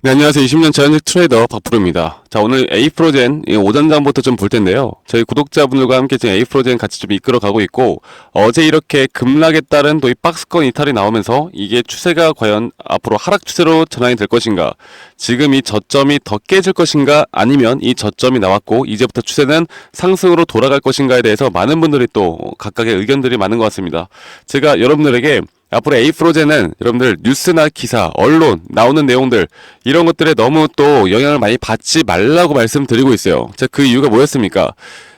네, 안녕하세요. 20년 차현직 트레이더 박프로입니다. 자, 오늘 에이프로젠 오전장부터 좀 볼 텐데요. 저희 구독자분들과 함께 지금 에이프로젠 같이 좀 이끌어가고 있고, 어제 이렇게 급락에 따른 또 이 박스권 이탈이 나오면서 이게 추세가 과연 앞으로 하락 추세로 전환이 될 것인가, 지금 이 저점이 더 깨질 것인가, 아니면 이 저점이 나왔고 이제부터 추세는 상승으로 돌아갈 것인가에 대해서 많은 분들이 또 각각의 의견들이 많은 것 같습니다. 제가 여러분들에게 앞으로 에이프로젠은 여러분들 뉴스나 기사, 언론 나오는 내용들 이런 것들에 너무 또 영향을 많이 받지 말라고 말씀드리고 있어요. 자, 그 이유가 뭐였습니까?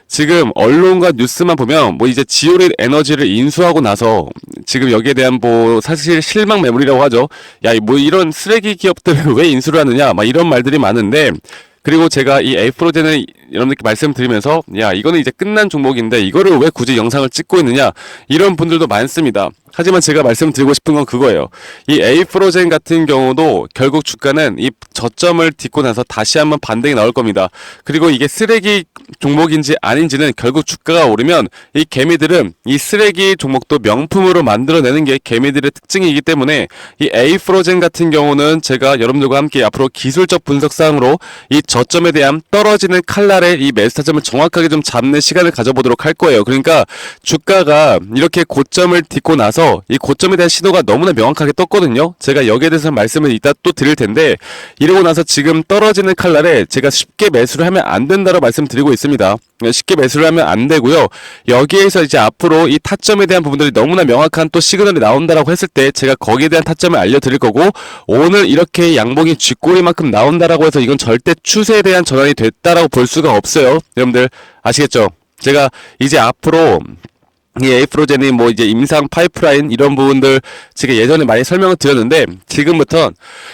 지금 언론과 뉴스만 보면 뭐 이제 지오릿 에너지를 인수하고 나서 지금 여기에 대한 뭐 사실 실망 매물이라고 하죠. 야, 뭐 이런 쓰레기 기업들을 왜 인수를 하느냐, 막 이런 말들이 많은데, 그리고 제가 이 에이프로젠을 여러분들께 말씀드리면서 야, 이거는 이제 끝난 종목인데 이거를 왜 굳이 영상을 찍고 있느냐, 이런 분들도 많습니다. 하지만 제가 말씀드리고 싶은 건 그거예요. 이 에이프로젠 같은 경우도 결국 주가는 이 저점을 딛고 나서 다시 한번 반등이 나올 겁니다. 그리고 이게 쓰레기 종목인지 아닌지는 결국 주가가 오르면 이 개미들은 이 쓰레기 종목도 명품으로 만들어내는 게 개미들의 특징이기 때문에 이 에이프로젠 같은 경우는 제가 여러분들과 함께 앞으로 기술적 분석상으로 이 저점에 대한 떨어지는 칼날의 이 매수 타점을 정확하게 좀 잡는 시간을 가져보도록 할 거예요. 그러니까 주가가 이렇게 고점을 딛고 나서 이 고점에 대한 신호가 너무나 명확하게 떴거든요. 제가 여기에 대해서 말씀을 이따 또 드릴 텐데, 이러고 나서 지금 떨어지는 칼날에 제가 쉽게 매수를 하면 안 된다고 말씀드리고 있습니다. 쉽게 매수를 하면 안 되고요. 여기에서 이제 앞으로 이 타점에 대한 부분들이 너무나 명확한 또 시그널이 나온다라고 했을 때 제가 거기에 대한 타점을 알려드릴 거고, 오늘 이렇게 양봉이 쥐꼬리만큼 나온다라고 해서 이건 절대 추세에 대한 전환이 됐다라고 볼 수가 없어요. 여러분들 아시겠죠? 제가 이제 앞으로 이 에이프로젠이 뭐 이제 임상 파이프라인 이런 부분들 제가 예전에 많이 설명을 드렸는데, 지금부터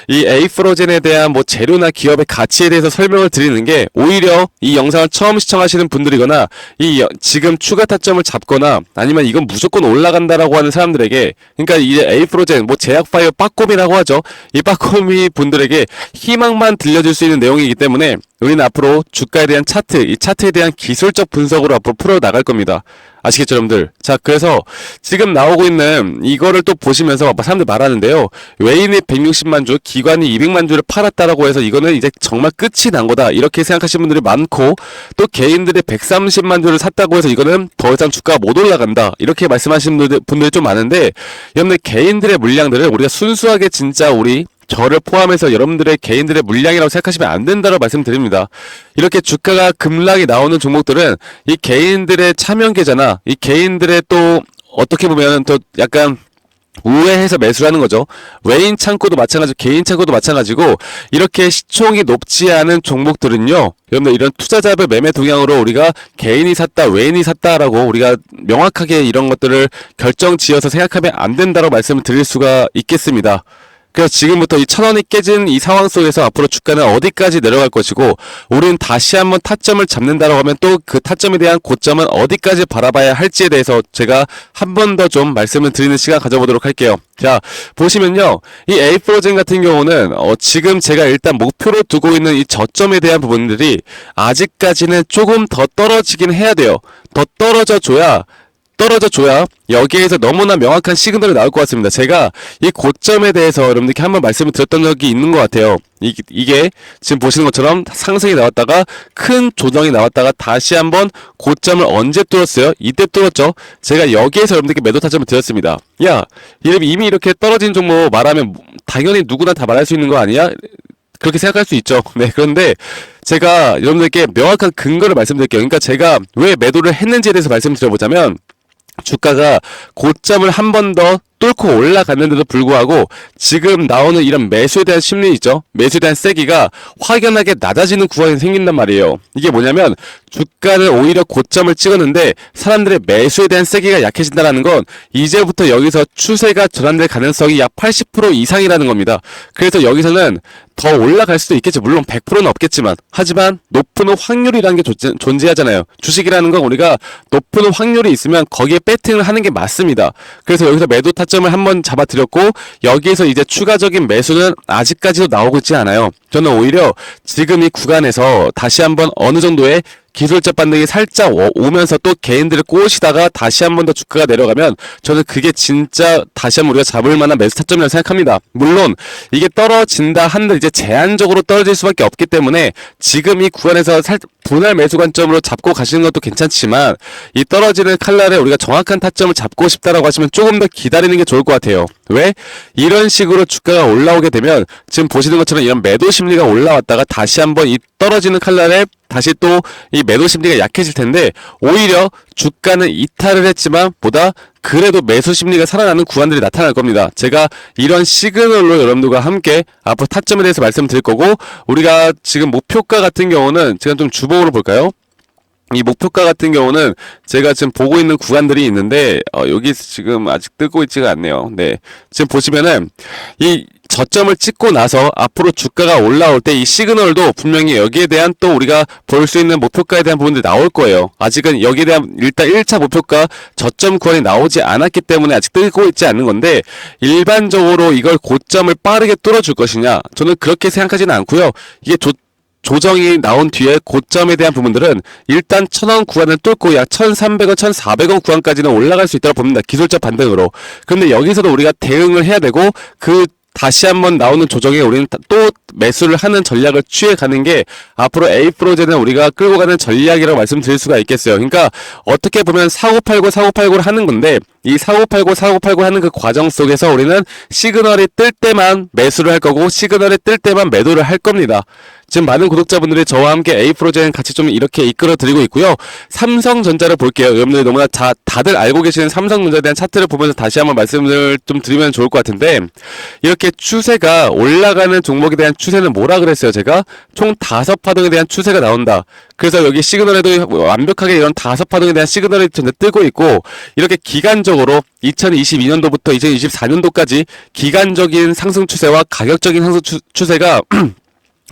이 에이프로젠에 대한 뭐 재료나 기업의 가치에 대해서 설명을 드리는 게 오히려 이 영상을 처음 시청하시는 분들이거나 이 지금 추가 타점을 잡거나 아니면 이건 무조건 올라간다라고 하는 사람들에게, 그러니까 이제 에이프로젠 뭐 제약바이오 빠꼼이라고 하죠. 이 빠꼼이 분들에게 희망만 들려줄 수 있는 내용이기 때문에 우리는 앞으로 주가에 대한 차트, 이 차트에 대한 기술적 분석으로 앞으로 풀어나갈 겁니다. 아시겠죠, 여러분들? 자, 그래서 지금 나오고 있는 이거를 또 보시면서 사람들 말하는데요. 외인이 160만 주, 기관이 200만 주를 팔았다라고 해서 이거는 이제 정말 끝이 난 거다, 이렇게 생각하시는 분들이 많고, 또 개인들이 130만 주를 샀다고 해서 이거는 더 이상 주가가 못 올라간다, 이렇게 말씀하시는 분들이 좀 많은데, 여러분들 개인들의 물량들을 우리가 순수하게 진짜 우리 저를 포함해서 여러분들의 개인들의 물량이라고 생각하시면 안 된다고 말씀드립니다. 이렇게 주가가 급락이 나오는 종목들은 이 개인들의 차명 계좌나 이 개인들의 또 어떻게 보면 또 약간 우회해서 매수를 하는 거죠. 외인 창고도 마찬가지고 개인 창고도 마찬가지고, 이렇게 시총이 높지 않은 종목들은요, 여러분들 이런 투자자별 매매 동향으로 우리가 개인이 샀다, 외인이 샀다라고 우리가 명확하게 이런 것들을 결정 지어서 생각하면 안 된다고 말씀을 드릴 수가 있겠습니다. 그래서 지금부터 이 1000원이 깨진 이 상황 속에서 앞으로 주가는 어디까지 내려갈 것이고, 우리는 다시 한번 타점을 잡는다라고 하면 또 그 타점에 대한 고점은 어디까지 바라봐야 할지에 대해서 제가 한 번 더 좀 말씀을 드리는 시간 가져보도록 할게요. 자, 보시면요, 이 에이프로젠 같은 경우는 지금 제가 일단 목표로 두고 있는 이 저점에 대한 부분들이 아직까지는 조금 더 떨어지긴 해야 돼요. 더 떨어져 줘야 여기에서 너무나 명확한 시그널이 나올 것 같습니다. 제가 이 고점에 대해서 여러분들께 한번 말씀을 드렸던 적이 있는 것 같아요. 이게 지금 보시는 것처럼 상승이 나왔다가 큰 조정이 나왔다가 다시 한번 고점을 언제 뚫었어요? 이때 뚫었죠. 제가 여기에서 여러분들께 매도 타점을 드렸습니다. 야, 이미 이렇게 떨어진 종목 말하면 당연히 누구나 다 말할 수 있는 거 아니야? 그렇게 생각할 수 있죠. 네, 그런데 제가 여러분들께 명확한 근거를 말씀드릴게요. 그러니까 제가 왜 매도를 했는지에 대해서 말씀드려보자면, 주가가 고점을 한 번 더 뚫고 올라갔는데도 불구하고 지금 나오는 이런 매수에 대한 심리 있죠? 매수에 대한 세기가 확연하게 낮아지는 구간이 생긴단 말이에요. 이게 뭐냐면, 주가는 오히려 고점을 찍었는데 사람들의 매수에 대한 세기가 약해진다는 건 이제부터 여기서 추세가 전환될 가능성이 약 80% 이상이라는 겁니다. 그래서 여기서는 더 올라갈 수도 있겠죠. 물론 100%는 없겠지만, 하지만 높은 확률이라는 게 존재하잖아요. 주식이라는 건 우리가 높은 확률이 있으면 거기에 배팅을 하는 게 맞습니다. 그래서 여기서 매도 타점을 한번 잡아드렸고, 여기에서 이제 추가적인 매수는 아직까지도 나오고 있지 않아요. 저는 오히려 지금 이 구간에서 다시 한번 어느 정도의 기술적 반등이 살짝 오면서 또 개인들을 꼬시다가 다시 한 번 더 주가가 내려가면 저는 그게 진짜 다시 한번 우리가 잡을 만한 매수 타점이라고 생각합니다. 물론 이게 떨어진다 한들 이제 제한적으로 떨어질 수밖에 없기 때문에 지금 이 구간에서 분할 매수 관점으로 잡고 가시는 것도 괜찮지만 이 떨어지는 칼날에 우리가 정확한 타점을 잡고 싶다라고 하시면 조금 더 기다리는 게 좋을 것 같아요. 왜? 이런 식으로 주가가 올라오게 되면 지금 보시는 것처럼 이런 매도 심리가 올라왔다가 다시 한번 이 떨어지는 칼날에 다시 또 이 매도 심리가 약해질 텐데 오히려 주가는 이탈을 했지만 보다 그래도 매수 심리가 살아나는 구간들이 나타날 겁니다. 제가 이런 시그널로 여러분들과 함께 앞으로 타점에 대해서 말씀드릴 거고 우리가 지금 목표가 같은 경우는 제가 좀 주봉으로 볼까요? 이 목표가 같은 경우는 제가 지금 보고 있는 구간들이 있는데 여기 지금 아직 뜨고 있지가 않네요. 네, 지금 보시면은 이 저점을 찍고 나서 앞으로 주가가 올라올 때 이 시그널도 분명히 여기에 대한 또 우리가 볼 수 있는 목표가에 대한 부분들이 나올 거예요. 아직은 여기에 대한 일단 1차 목표가 저점 구간이 나오지 않았기 때문에 아직 뜨고 있지 않는 건데 일반적으로 이걸 고점을 빠르게 뚫어줄 것이냐 저는 그렇게 생각하지는 않고요. 이게 조정이 나온 뒤에 고점에 대한 부분들은 일단 1000원 구간을 뚫고 약 1300원, 1400원 구간까지는 올라갈 수 있다고 봅니다. 기술적 반등으로. 그런데 여기서도 우리가 대응을 해야 되고 다시 한번 나오는 조정에 우리는 또 매수를 하는 전략을 취해가는 게 앞으로 에이프로젠은 우리가 끌고 가는 전략이라고 말씀드릴 수가 있겠어요. 그러니까 어떻게 보면 사고팔고를 하는 건데 이 사고팔고 하는 그 과정 속에서 우리는 시그널이 뜰 때만 매수를 할 거고 시그널이 뜰 때만 매도를 할 겁니다. 지금 많은 구독자분들이 저와 함께 에이프로젠 같이 좀 이렇게 이끌어 드리고 있고요. 삼성전자를 볼게요. 여러분들이 너무나 다들 알고 계시는 삼성전자에 대한 차트를 보면서 다시 한번 말씀을 좀 드리면 좋을 것 같은데 이렇게 추세가 올라가는 종목에 대한 추세는 뭐라 그랬어요? 제가 총 5파동에 대한 추세가 나온다. 그래서 여기 시그널에도 완벽하게 이런 5파동에 대한 시그널이 전혀 뜨고 있고 이렇게 기간적으로 2022년도부터 2024년도까지 기간적인 상승 추세와 가격적인 상승 추세가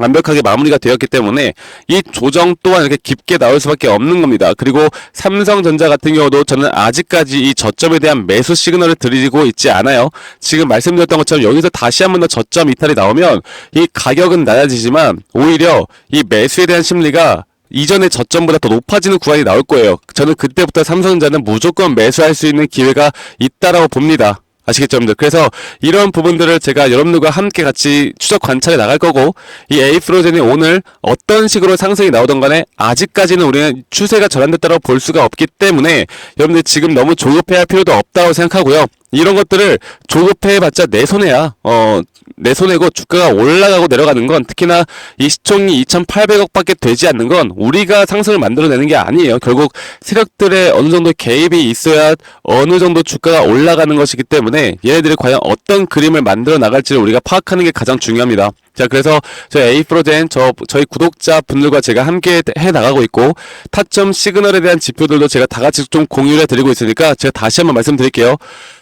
완벽하게 마무리가 되었기 때문에 이 조정 또한 이렇게 깊게 나올 수밖에 없는 겁니다. 그리고 삼성전자 같은 경우도 저는 아직까지 이 저점에 대한 매수 시그널을 드리고 있지 않아요. 지금 말씀드렸던 것처럼 여기서 다시 한번 더 저점 이탈이 나오면 이 가격은 낮아지지만 오히려 이 매수에 대한 심리가 이전의 저점보다 더 높아지는 구간이 나올 거예요. 저는 그때부터 삼성전자는 무조건 매수할 수 있는 기회가 있다라고 봅니다. 아시겠죠, 여러분들? 그래서 이런 부분들을 제가 여러분들과 함께 같이 추적 관찰해 나갈 거고 이 에이프로젠이 오늘 어떤 식으로 상승이 나오던 간에 아직까지는 우리는 추세가 전환됐다고 볼 수가 없기 때문에 여러분들 지금 너무 조급해할 필요도 없다고 생각하고요. 이런 것들을 조급해봤자 내 손해야. 내 손해고 주가가 올라가고 내려가는 건 특히나 이 시총이 2,800억밖에 되지 않는 건 우리가 상승을 만들어내는 게 아니에요. 결국 세력들의 어느 정도 개입이 있어야 어느 정도 주가가 올라가는 것이기 때문에 얘네들이 과연 어떤 그림을 만들어 나갈지를 우리가 파악하는 게 가장 중요합니다. 자, 그래서 저희 에이프로젠 저희 구독자 분들과 제가 함께 해 나가고 있고 타점 시그널에 대한 지표들도 제가 다 같이 좀 공유를 해드리고 있으니까 제가 다시 한번 말씀드릴게요.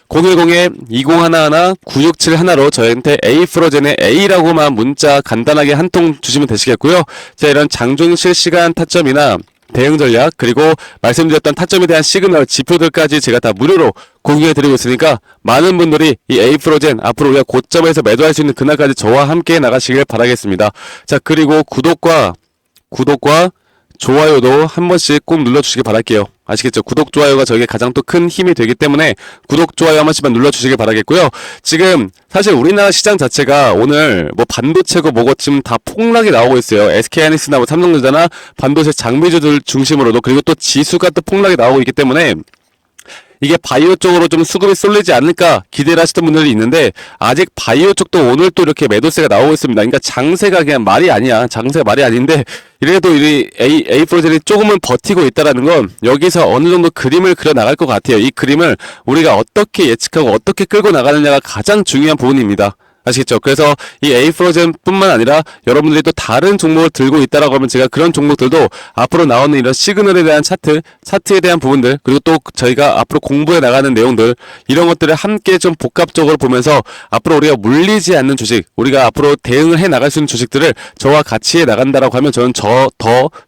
010-2011-9671로 저희한테 에이프로젠의 A라고만 문자 간단하게 한 통 주시면 되시겠고요. 자, 이런 장중 실시간 타점이나 대응 전략 그리고 말씀드렸던 타점에 대한 시그널 지표들까지 제가 다 무료로 공유해드리고 있으니까 많은 분들이 이 에이프로젠 앞으로 우리가 고점에서 매도할 수 있는 그날까지 저와 함께 나가시길 바라겠습니다. 자, 그리고 구독과 좋아요도 한 번씩 꼭 눌러주시기 바랄게요. 아시겠죠? 구독, 좋아요가 저에게 가장 또 큰 힘이 되기 때문에 구독, 좋아요 한 번씩만 눌러주시길 바라겠고요. 지금 사실 우리나라 시장 자체가 오늘 뭐 반도체고 뭐고 지금 다 폭락이 나오고 있어요. SK하이닉스나 뭐 삼성전자나 반도체 장비주들 중심으로도 그리고 또 지수가 또 폭락이 나오고 있기 때문에 이게 바이오 쪽으로 좀 수급이 쏠리지 않을까 기대를 하시던 분들이 있는데 아직 바이오 쪽도 오늘 또 이렇게 매도세가 나오고 있습니다. 그러니까 장세가 그냥 말이 아니야. 장세가 말이 아닌데 이래도 이 에이프로젠이 조금은 버티고 있다라는 건 여기서 어느 정도 그림을 그려 나갈 것 같아요. 이 그림을 우리가 어떻게 예측하고 어떻게 끌고 나가느냐가 가장 중요한 부분입니다. 아시겠죠? 그래서 이 에이프로젠 뿐만 아니라 여러분들이 또 다른 종목을 들고 있다라고 하면 제가 그런 종목들도 앞으로 나오는 이런 시그널에 대한 차트에 대한 부분들 그리고 또 저희가 앞으로 공부해 나가는 내용들 이런 것들을 함께 좀 복합적으로 보면서 앞으로 우리가 물리지 않는 주식 우리가 앞으로 대응을 해 나갈 수 있는 주식들을 저와 같이 해 나간다라고 하면 저는 더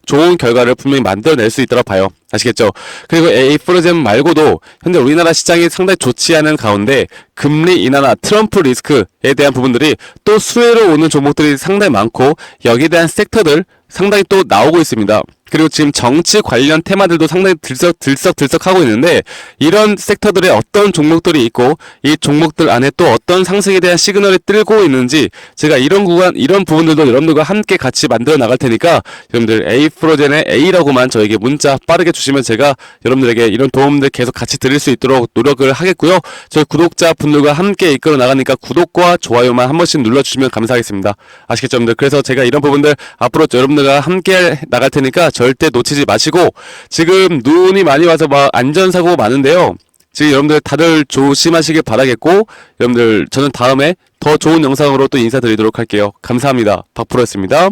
좋은 결과를 분명히 만들어낼 수 있다고 봐요. 아시겠죠? 그리고 에이프로젠 말고도 현재 우리나라 시장이 상당히 좋지 않은 가운데 금리 인하나 트럼프 리스크에 대한 부분들이 또 수혜로 오는 종목들이 상당히 많고 여기에 대한 섹터들 상당히 또 나오고 있습니다. 그리고 지금 정치 관련 테마들도 상당히 들썩하고 있는데 이런 섹터들의 어떤 종목들이 있고 이 종목들 안에 또 어떤 상승에 대한 시그널이 뜨고 있는지 제가 이런 부분들도 여러분들과 함께 같이 만들어 나갈 테니까 여러분들 A프로젠의 A라고만 저에게 문자 빠르게 주시면 제가 여러분들에게 이런 도움들 계속 같이 드릴 수 있도록 노력을 하겠고요. 저희 구독자분들과 함께 이끌어 나가니까 구독과 좋아요만 한 번씩 눌러주시면 감사하겠습니다. 아시겠죠, 여러분들? 그래서 제가 이런 부분들 앞으로 여러분들과 함께 나갈 테니까 절대 놓치지 마시고 지금 눈이 많이 와서 막 안전사고 많은데요. 지금 여러분들 다들 조심하시길 바라겠고 여러분들 저는 다음에 더 좋은 영상으로 또 인사드리도록 할게요. 감사합니다. 박프로였습니다.